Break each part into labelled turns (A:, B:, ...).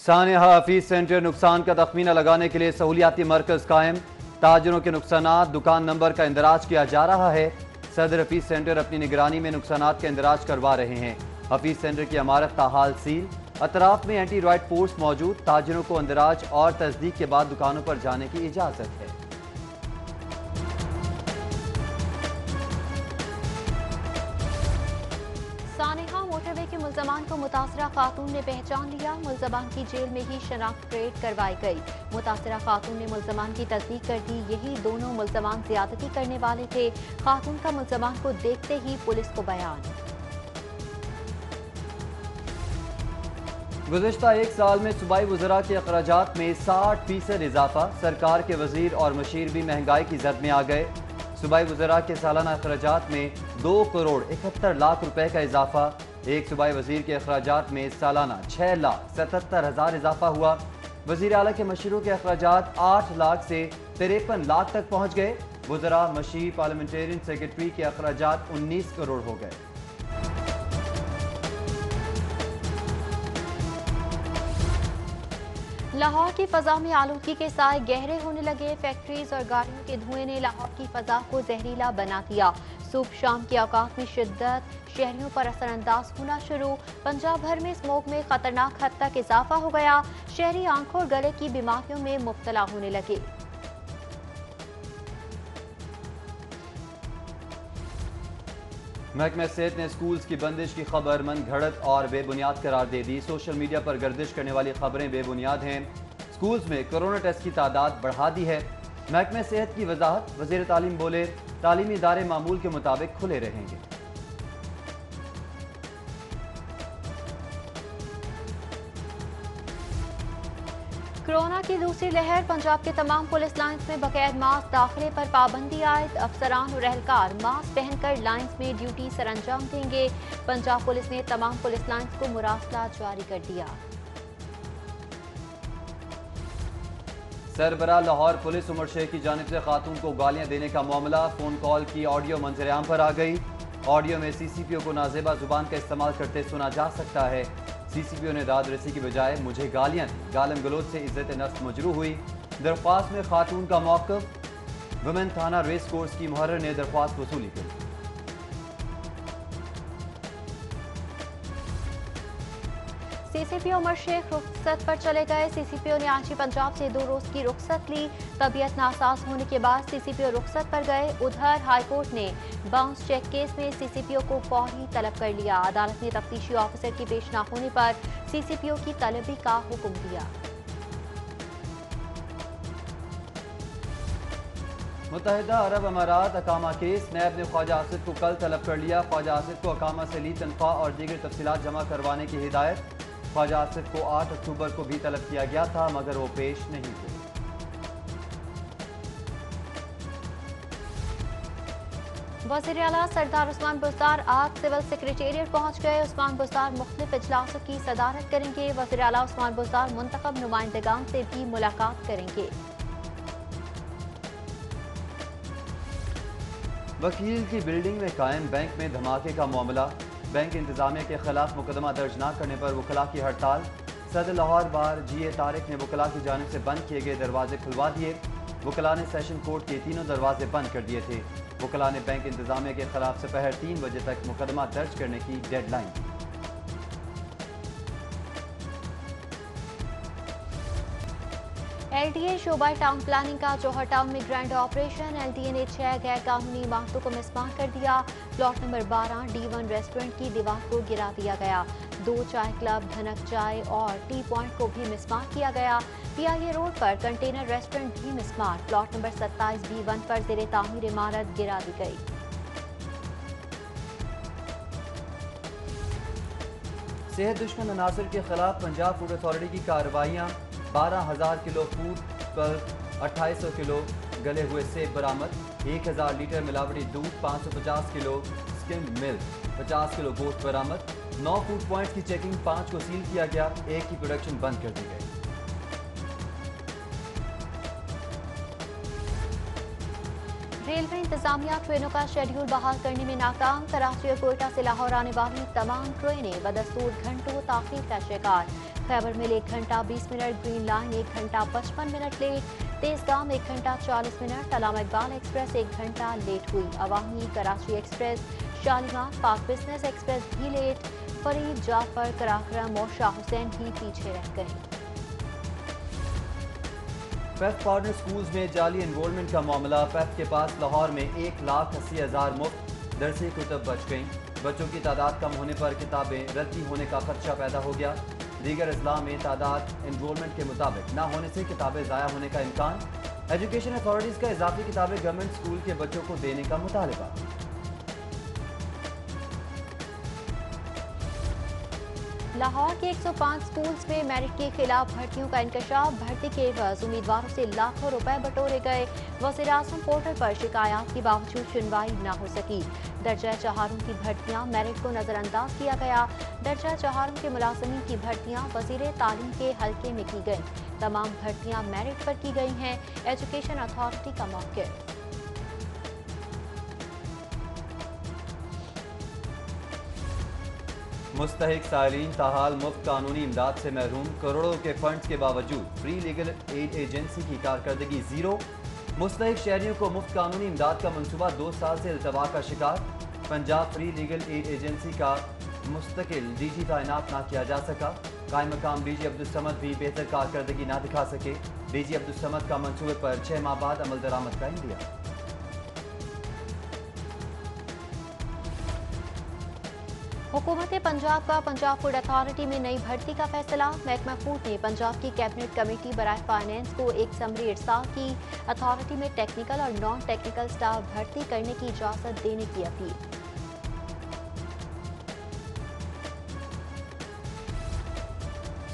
A: سانحہ حفیظ سینٹر नुकसान کا تخمینہ لگانے کے لیے سہولیاتی مرکز قائم، تاجروں کے نقصانات دکان نمبر کا اندراج کیا جا رہا ہے۔ صدر حفیظ سینٹر اپنی نگرانی میں نقصانات کا اندراج کروا رہے ہیں۔ حفیظ سینٹر کی عمارت تاحال سیل، اطراف میں اینٹی رائٹ پوسٹ موجود، تاجروں کو اندراج اور تصدیق کے بعد دکانوں پر جانے کی اجازت ہے۔
B: سانحہ موٹر وے کے ملزمان کو متاثرہ خاتون نے پہچان لیا، ملزمان کی جیل میں ہی شناخت ریڈ کروائی گئی۔ متاثرہ خاتون نے ملزمان کی تصدیق کر دی، یہی دونوں ملزمان زیادتی کرنے والے تھے۔ خاتون کا ملزمان کو دیکھتے ہی پولیس کو بیان۔
A: گزشتہ ایک سال میں صوبائی وزراء کے اخراجات میں 60% اضافہ، سرکار کے وزیر اور مشیر بھی مہنگائی کی زد میں آ گئے۔ صوبائی وزراء کے سالانہ اخراجات میں 2 کروڑ 71 لاکھ روپے کا اضافہ، ایک صوبائی وزیر کے اخراجات میں سالانہ 6,77,000 اضافہ ہوا۔ وزیر اعلیٰ کے مشیروں کے اخراجات 8 لاکھ سے 53 لاکھ تک پہنچ گئے۔ وزراء، مشیر، پارلیمنٹرین سیکرٹری کے اخراجات 19 کروڑ ہو گئے۔
B: لاہور کی فضا میں آلودگی کے سائے گہرے ہونے لگے، فیکٹریز اور گاڑیوں کے دھوئیں نے لاہور کی فضا کو زہریلا بنا دیا۔ صبح شام کے اوقات میں شدت شہریوں پر اثر انداز ہونا شروع، پنجاب بھر میں اسموگ میں خطرناک حد تک اضافہ ہو گیا، شہری آنکھوں اور گلے کی بیماریوں میں مبتلا ہونے لگے۔
A: محکمہ صحت نے اسکولز کی بندش کی خبر من گھڑت اور بے بنیاد قرار دے دی۔ سوشل میڈیا پر گردش کرنے والی خبریں بے بنیاد ہیں۔ اسکولز میں کرونا ٹیسٹ کی تعداد بڑھا دی ہے۔ محکمہ صحت کی وضاحت، وزیر تعلیم بولے تعلیمی ادارے معمول کے مطابق کھلے رہیں گے۔
B: کورونا کی دوسری لہر، پنجاب کے تمام پولیس لائنز میں بغیر ماسک داخلے پر پابندی عائد، افسران اور اہلکار ماسک پہن کر لائنز میں ڈیوٹی سر انجام دیں گے۔ پنجاب پولیس نے تمام پولیس لائنز کو مراسلہ جاری کر دیا۔
A: سربراہ لاہور پولیس عمر شیخ کی جانب سے خاتون کو گالیاں دینے کا معاملہ، فون کال کی آڈیو منظر عام پر آ گئی۔ آڈیو میں سی سی پی او کو نازیبا زبان کا استعمال کرتے سنا جا سکتا ہے۔ سی سی پی او نے داد رسی کی بجائے مجھے گالیاں دیں، گالم گلوچ سے عزت نفس مجروح ہوئی۔ درخواست میں خاتون کا موقف، ویمن تھانہ ریس کورس کی محرر نے درخواست وصولی کی۔
B: سی سی پی او عمر شیخ رخصت پر چلے گئے۔ سی سی پی او نے آج ہی پنجاب سے 2 روز کی رخصت لی۔ طبیعت ناساز ہونے کے بعد سی سی پی او رخصت پر گئے۔ ادھر ہائی کورٹ نے باؤنس چیک کیس میں سی سی پی او کو فوری طلب کر لیا۔ عدالت نے تفتیشی آفیسر کے پیش نہ ہونے پر سی سی پی او کی طلبی کا حکم دیا۔
A: متحدہ عرب امارات اقامہ کیس، نیب نے خواجہ آصف کو کل طلب کر لیا۔ خواجہ آصف کو اقامہ سے لی تنخواہ اور دیگر تفصیلات جمع کروانے کی ہدایت۔ خواجہ آصف کو 8 اکتوبر کو بھی طلب کیا گیا تھا مگر وہ پیش نہیں ہوئے۔
B: وزیر اعلیٰ سردار عثمان بزدار آج سول سیکریٹریٹ پہنچ گئے۔ عثمان بزدار مختلف اجلاسوں کی صدارت کریں گے۔ وزیر اعلیٰ عثمان بزدار منتخب نمائندگان سے بھی ملاقات کریں گے۔
A: وکیل کی بلڈنگ میں قائم بینک میں دھماکے کا معاملہ، بینک انتظامیہ کے خلاف مقدمہ درج نہ کرنے پر وکلاء کی ہڑتال۔ صدر لاہور بار جی اے طارق نے وکلاء کی جانب سے بند کیے گئے دروازے کھلوا دیے۔ وکلاء نے سیشن کورٹ کے تینوں دروازے بند کر دیے تھے۔ وکلاء نے بینک انتظامیہ کے خلاف دوپہر 3 بجے تک مقدمہ درج کرنے کی ڈیڈ لائن دی۔
B: ایل ڈی اے شعبہ ٹاؤن پلاننگ کا جوہر ٹاؤن میں grand operation, L D A نے 6 غیر قانونی عمارتوں کو مسمار کر دیا۔ پلاٹ نمبر 12 D1 ریسٹورنٹ کی دیوار کو گرا دیا گیا۔ 2 چائے کلب، دھنک چائے اور ٹی پوائنٹ کو بھی مسمار کیا گیا۔ پی آئی اے روڈ پر کنٹینر ریسٹورنٹ بھی مسمار، پلاٹ نمبر 27 B1 پر زیر تعمیر عمارت گرا دی گئی۔
A: صحت دشمن عناصر کے خلاف پنجاب فوڈ اتھارٹی کی کارروائیاں، 12,000 کلو فوڈ پر 2,800 کلو گلے ہوئے سیب برآمد، 1,000 لیٹر ملاوٹی دودھ، 550 کلو سکمڈ ملک، 50 کلو گوشت برآمد۔ 9 فوڈ پوائنٹس کی چیکنگ، 5 کو سیل کیا گیا، 1 کی پروڈکشن بند کر دی گئی۔
B: रेलवे इंतजामिया ट्रेनों का शेड्यूल बहाल करने में नाकाम। कराची और कोयटा से लाहौर आने वाली तमाम ट्रेनें बदस्तूर घंटों ताखीर का शिकार। खैबर मिल 1 घंटा 20 मिनट, ग्रीन लाइन 1 घंटा 55 मिनट लेट, तेजगाम 1 घंटा 40 मिनट, अल्लामा इकबाल एक्सप्रेस 1 घंटा लेट हुई। अवामी कराची एक्सप्रेस, शालीमार पाक बिजनेस एक्सप्रेस भी लेट। फरीद, जाफर, कराक्रम और शाह हुसैन भी पीछे रह गए।
A: पेफ पार्टनर स्कूल्स में जाली एनरोलमेंट का मामला। पेफ के पास लाहौर में 1,80,000 मुफ्त दरसी कुतब बच गईं। बच्चों की तादाद कम होने पर किताबें रद्दी होने का खदशा पैदा हो गया। दीगर अजला में तादाद एनरोलमेंट के मुताबिक न होने से किताबें ज़ाया होने का इम्कान। एजुकेशन अथॉरिटीज़ का इजाफी किताबें गवर्नमेंट स्कूल के बच्चों को देने का मुतालबा।
B: लाहौर के 105 स्कूल्स में मेरिट के खिलाफ भर्तियों का इंकशाफ। भर्ती के एवज उम्मीदवारों से लाखों रुपए बटोरे गए। वज़ीर-ए-आज़म पोर्टल पर शिकायत के बावजूद सुनवाई न हो सकी। दर्जा चहारों की भर्तियां मेरिट को नजरअंदाज किया गया। दर्जा चहारों के मुलाजमीन की भर्तियां वज़ीर तालीम के हल्के में की गईं। तमाम भर्तियां मेरिट पर की गई हैं। एजुकेशन अथॉरिटी का मौक़िफ़।
A: मुस्तहिक साइलिन ताहाल मुफ्त कानूनी इमदाद से महरूम। करोड़ों के फंड्स के बावजूद फ्री लीगल एड एजेंसी की कारकर्दगी जीरो। मुस्तहिक शहरियों को मुफ्त कानूनी इमदाद का मनसूबा 2 साल से इल्तवा का शिकार। Punjab free legal ad agency का मुस्तकिल डीजी तैनात ना किया जा सका। कायम मकाम डीजी अब्दुल समद भी बेहतर कारकर्दगी ना दिखा सके। डीजी अब्दुल समद का मनसूबे पर 6 माह बाद अमल दरामद का इंदिया।
B: हुकूमत पंजाब का पंजाब फूड अथॉरिटी में नई भर्ती का फैसला। महकमा फूड ने पंजाब की कैबिनेट कमेटी बराए फाइनेंस को एक समरी इरसाल की। अथॉरिटी में टेक्निकल और नॉन टेक्निकल स्टाफ भर्ती करने की इजाजत देने की अपील।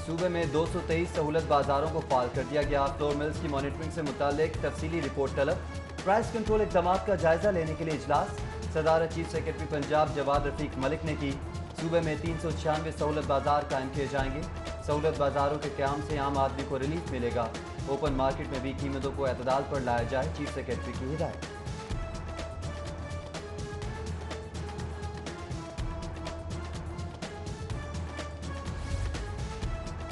A: सूबे में 223 सहूलत बाजारों को फाल कर दिया गया। फ्लोर मिल्स की मॉनिटरिंग से मुतालिक तफसीली रिपोर्ट तलब। प्राइस कंट्रोल इक़दाम का जायजा लेने के लिए इजलास। सदारत चीफ सेक्रेटरी पंजाब जवाद रफीक मलिक ने की। सूबे में 396 सहूलत बाजार कायम किए जाएंगे। सहूलत बाजारों के क़याम से आम आदमी को रिलीफ मिलेगा। ओपन मार्केट में भी कीमतों को एतदाल पर लाया जाए, चीफ सेक्रेटरी की हिदायत।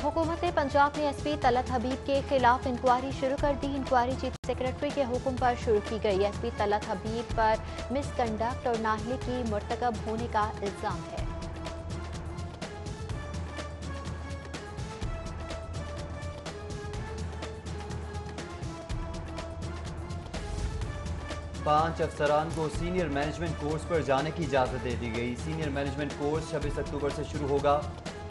B: हुकूमत पंजाब ने एसपी तलत हबीब के खिलाफ इंक्वायरी शुरू कर दी। इंक्वायरी चीफ सेक्रेटरी के हुक्म पर शुरू की गई। एसपी तलत हबीब पर मिसकंडक्ट और नाहली की मुर्तकब होने का इल्जाम है।
A: पांच अफसरान को सीनियर मैनेजमेंट कोर्स पर जाने की इजाज़त दे दी गई। सीनियर मैनेजमेंट कोर्स 26 अक्टूबर से शुरू होगा।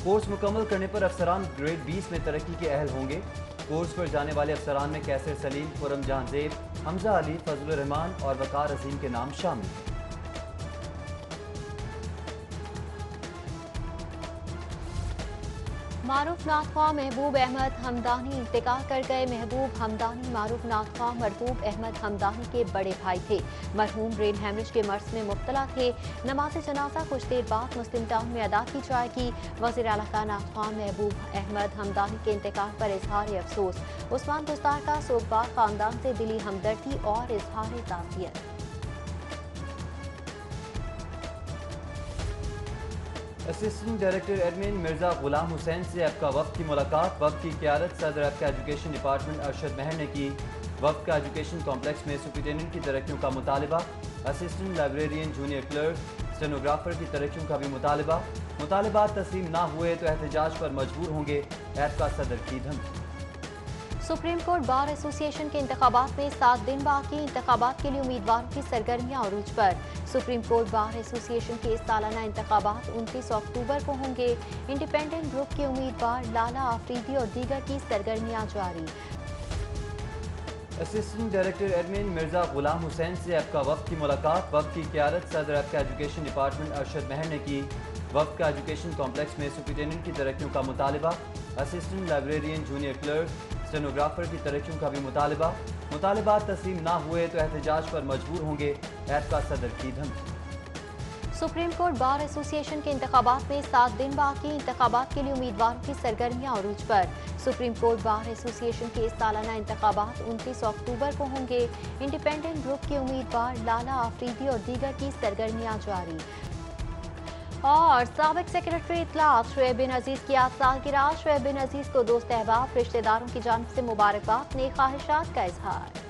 A: कोर्स मुकम्मल करने पर अफसरान ग्रेड 20 में तरक्की के अहल होंगे। कोर्स पर जाने वाले अफसरान में कैसर सलीम, खुरम जहां ज़ेब, हमजा अली, फजलुर रहमान और वकार अजीम के नाम शामिल हैं।
B: मारूफ नाथख्वाह महबूब अहमद हमदानी इंतकाल कर गए। महबूब हमदानी मारूफ नाथख्वाह महबूब अहमद हमदानी के बड़े भाई थे। मरहूम ब्रेन हैमरेज के मर्ज में मुब्तला थे। नमाज जनाजा कुछ देर बाद मुस्लिम टाउन में अदा की जाएगी। वज़ीर आला का नाथख्वाह महबूब अहमद हमदानी के इंतकाल पर इजहार अफसोस। उस्मान गुस्तार का सोगवार खानदान से दिली हमदर्दी और इजहार ताज़ियत।
A: Assistant director admin Mirza Ghulam Hussain से एपका वफ्द की मुलाकात। वफ्द की क़यादत सदर एपका एजुकेशन डिपार्टमेंट अरशद महर ने की। वफ्द का एजुकेशन कॉम्प्लेक्स में सुपरिटेंडेंट की तरक्कियों का मुतालबा। Assistant librarian, junior clerk, stenographer की तरक्कियों का भी मुतालबा। मुतालबात तस्लीम ना हुए तो एहतजाज पर मजबूर होंगे, एपका सदर की धमकी।
B: सुप्रीम कोर्ट बार एसोसिएशन के इंतखाबात में 7 दिन बाकी। इंतखाबात के लिए उम्मीदवारों की सरगर्मियां अरूज पर। सुप्रीम कोर्ट बार एसोसिएशन के सालाना इंतखाबात 29 अक्टूबर को होंगे। इंडिपेंडेंट ग्रुप के उम्मीदवार लाला आफरीदी और दीगर की सरगर्मियां जारी।
A: Assistant director admin Mirza Ghulam Hussain से एपका वफ्द की मुलाकात। वफ्द की क़यादत सदर एपका एजुकेशन डिपार्टमेंट अरशद महर ने की। वफ्द का एजुकेशन कॉम्प्लेक्स में सुपरिटेंडेंट की तरक्कियों का मुतालबा। Assistant librarian, junior clerk, stenographer की तरक्कियों का भी मुतालबा। मुतालबात तस्लीम ना हुए तो एहतजाज पर मजबूर होंगे, एपका सदर की धमकी।
B: सुप्रीम कोर्ट बार एसोसिएशन के इंतखाबात में 7 दिन बाकी, इंतखाबात के लिए उम्मीदवारों की सरगर्मियां अरूज पर। सुप्रीम कोर्ट बार एसोसिएशन के सालाना इंतखाबात 29 अक्टूबर को होंगे। इंडिपेंडेंट ग्रुप के उम्मीदवार लाला आफरीदी और दीगर की सरगर्मियां जारी। और साबिक सेक्रेटरी इत्तलात शुएब बिन अजीज की आज सालगिरह, शुएब बिन अजीज को दोस्त अहबाब रिश्तेदारों की जानिब से मुबारकबाद, नेक ख्वाहिशात का इजहार।